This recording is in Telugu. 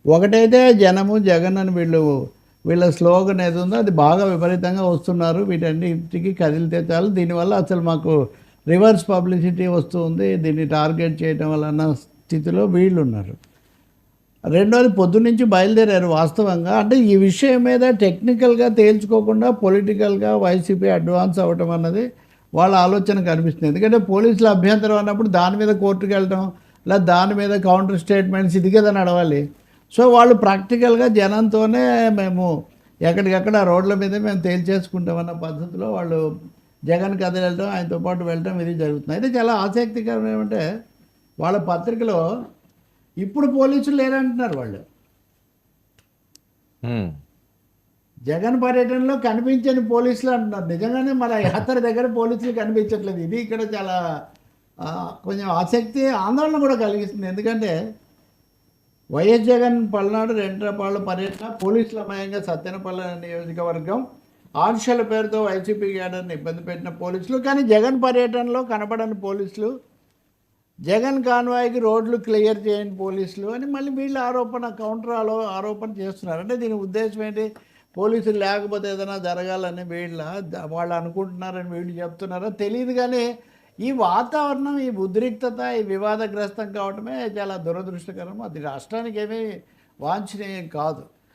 ఒకటైతే జనము జగన్ అని వీళ్ళ స్లోగన్ ఏది ఉందో అది బాగా విపరీతంగా వస్తున్నారు. వీటన్నిటికి కదిలితే చాలు. దీనివల్ల అసలు మాకు రివర్స్ పబ్లిసిటీ వస్తూ ఉంది. దీన్ని టార్గెట్ చేయడం వల్ల అన్న స్థితిలో వీళ్ళున్నారు. రెండోది పొద్దున్నుంచి బయలుదేరారు వాస్తవంగా. అంటే ఈ విషయం మీద టెక్నికల్‌గా తేల్చుకోకుండా పొలిటికల్‌గా వైసీపీ అడ్వాన్స్ అవ్వటం అన్నది వాళ్ళ ఆలోచన కనిపిస్తుంది. ఎందుకంటే పోలీసుల అభ్యంతరం అన్నప్పుడు దాని మీద కోర్టుకెళ్ళటం, లేదా దాని మీద కౌంటర్ స్టేట్మెంట్స్ ఇది కదా నడవాలి. సో, వాళ్ళు ప్రాక్టికల్‌గా జనంతోనే మేము ఎక్కడికక్కడ రోడ్ల మీద మేము తేల్చేసుకుంటామన్న పద్ధతిలో వాళ్ళు జగన్ కదిలెళ్ళటం, ఆయనతో పాటు వెళ్ళటం ఇది జరుగుతుంది. అయితే చాలా ఆసక్తికరం ఏమంటే వాళ్ళ పత్రికలో ఇప్పుడు పోలీసులు లేరంటున్నారు వాళ్ళు. జగన్ పర్యటనలో కనిపించని పోలీసులు అంటున్నారు. నిజంగానే మన యాత్ర దగ్గర పోలీసులు కనిపించట్లేదు. ఇది ఇక్కడ చాలా కొంచెం ఆసక్తి, ఆందోళన కూడా కలిగిస్తుంది. ఎందుకంటే వైఎస్ జగన్ పల్నాడు రెండ్రపాళ్ళ పర్యటన పోలీసులమయంగా సత్తెనపల్లి నియోజకవర్గం ఆంక్షల పేరుతో వైసీపీ క్యాడర్ని ఇబ్బంది పెట్టిన పోలీసులు, కానీ జగన్ పర్యటనలో కనపడని పోలీసులు, జగన్ కాన్వాయ్కి రోడ్లు క్లియర్ చేయని పోలీసులు అని మళ్ళీ వీళ్ళు కౌంటర్ ఆరోపణ చేస్తున్నారు. అంటే దీని ఉద్దేశం ఏంటి? పోలీసులు లేకపోతే ఏదైనా జరగాలని వాళ్ళు అనుకుంటున్నారని వీళ్ళు చెప్తున్నారో తెలియదు. కానీ ఈ వాతావరణం, ఈ ఉద్రిక్తత, ఈ వివాదగ్రస్తం కావటమే చాలా దురదృష్టకరం. అది రాష్ట్రానికి ఏమీ వాంఛనీయం కాదు.